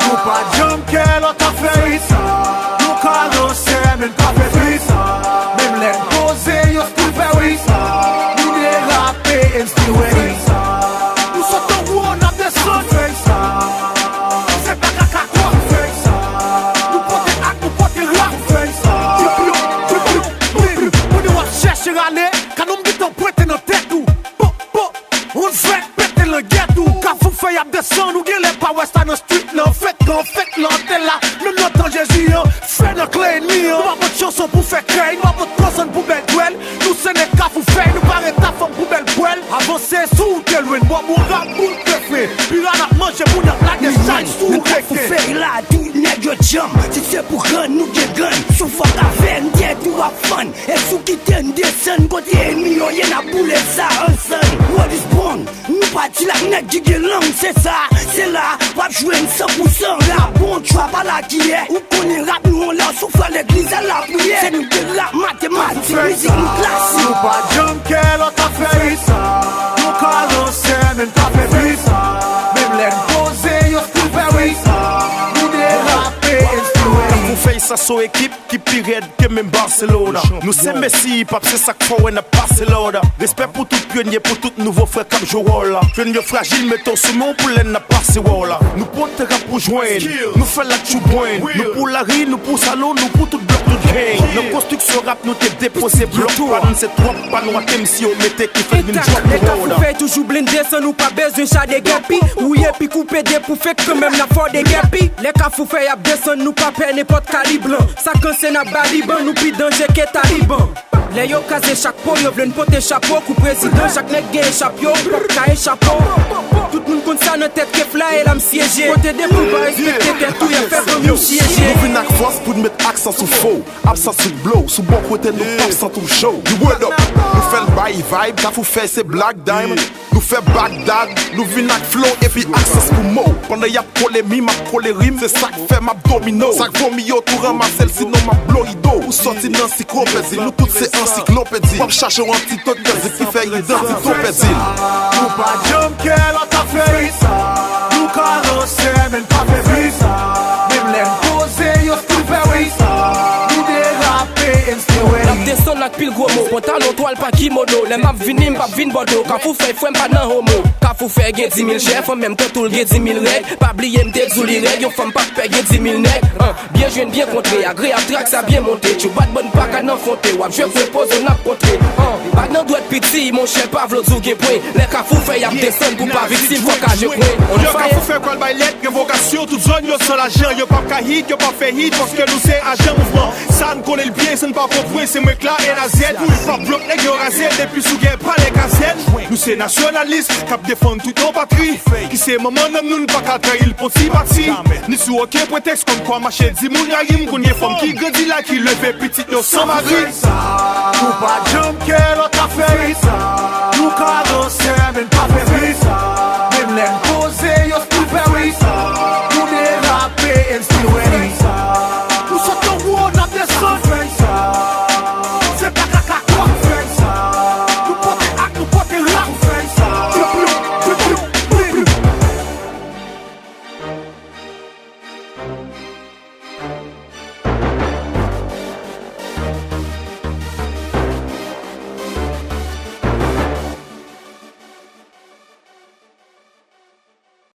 Nou pa jam ke lot a fey Nou ka lanse men ka fe twist Mem len pose yo still fe wis Nou de rappe and still win Nou sot an wou an ap de son Se bak a kakwa Nou pote ak, nou pote rap Moun yo ap chèche rale Kan nou mgit an pwete nan tet ou On fèk pète lan get ou Ka fou fey ap de son Nou gen le pa west an street lan Fèk lan tel la Même notre Jésus Fè nan kle enmi Nou a votre chanson pou fè kèy Nou a votre konson pou bel duel Nou se ne ka fou fey Nou pare ta femme pou bel poel Avancé sou tel wen Moi mou rap pou l'kefe Piran ap manje pou nan la de chay sou reke Nou ka fou fey la Tout nèg yo jam Si se pou gun nou gen gun Sou fok a fè Ndye tou a fun E sou ki ten desen Kote enmi yo yen a boule sa Ansan What is born Nou pati la nèg di gen lang Se sa Se la Wap jwen 100% la bon trap à la qui est Ou connaît rap nous on l'a sauf à l'église à la prière C'est nous de rap mathématique musique nous classique Nou pa jam ke lot a fey Nou ka lanse men ka fe twist Mem len pose yo still fe wis Nou de rappe and still win Vous faites ça sur équipe qui pire que même Barcelona. Nous c'est Messi, pape c'est ça qu'il faut en passer l'ordre. Respect pour tout pionnier, pour tout nouveau frère comme Joel. Pionnier fragile, mettons sous mon pour l'en passer wall. Nous pour te rap pour joindre, nous fait la chouboine. Nous pour la rue, nous pour salon, nous pour tout bloc tout gang. Nos constructions rap, nous t'es déposé bloc. Pas nous c'est trop, pas nous à thème si on mettait qui fait une job. Les gars vous faites toujours blindé sans nous pas besoin de chat des guépis. Ou y'a puis couper des pour faire que même la fort des guépis. Les gars vous faites y'a descendre nous pas perdre n'importe calibre. Ça quand c'est n'a baliban nous puis danger qu'est taliban. Les yo casé chaque pot, yo v'len pote chapeau. Coup président, chaque nèg gen échappio, ka chapeau. Tout le monde compte ça dans tête que fly et l'âme siégé. Côté des pour pas respecter tête tout, y'a fait comme nous siéger. Nous venons avec force pour mettre accent sur faux. Absent sur blow, sous bon côté nous pas sans tout show. You word up, nous fait le bail vibe, car vous faites c'est Black Diamond. Nous fait Bagdad, nous venons avec flow et puis access pour mot. Pendant y'a collé mi, m'a collé rime, c'est ça qui fait ma domino. Ça qui vomi yo tout ramasser, sinon ma bloido. Ou sorti dans encyclopédie, nous toutes c'est encyclopédie. Pop chercher un petit autre qui fait identitopédie. Nou pa jam ke lot a fey Nou ka lanse men ka fe twist Mem len pose yo still fe wis Nou de rappe and still win Rap descend avec pile gros mot. Pantalon toile pas kimono. Les map vini m'pa vin bordeaux. Quand vous faites fouem pas nan homo. Quand vous faites gen 10 000 chefs. En même temps tout le gen 10 000 règles. Pas blier m'te sous les règles. Yon femme pas paye gen 10 000 nègres. Bien jeune bien contré. Agréable track ça bien monté. Tu bats bonne pas qu'à n'en fonter. Wap je propose on a contré. Bag nan doit petit. Mon chef pas v'lot zou gen point. Les quand vous faites y'a descend pour pas victime. Faut qu'à je point. On yo quand vous faites quoi le baillet. Révocation toute zone yo sans l'agent. Yo pas qu'à hit. Yo pas fait hit. Parce que nous c'est agent mouvement. Ça ne connaît le bien. Ça ne pas comprendre. C'est moi là et la Z. Pas bloc les gars rasés. Depuis sous guerre pas les cassettes. Nous c'est nationalistes. Cap défendre toute nos patries. Qui c'est maman nous ne pas qu'à trahir le petit parti. Ni sous aucun prétexte comme quoi marcher 10 moun yarim. Qu'on y est femme qui grandit là. Qui le fait petit yo sans mari. Nou pa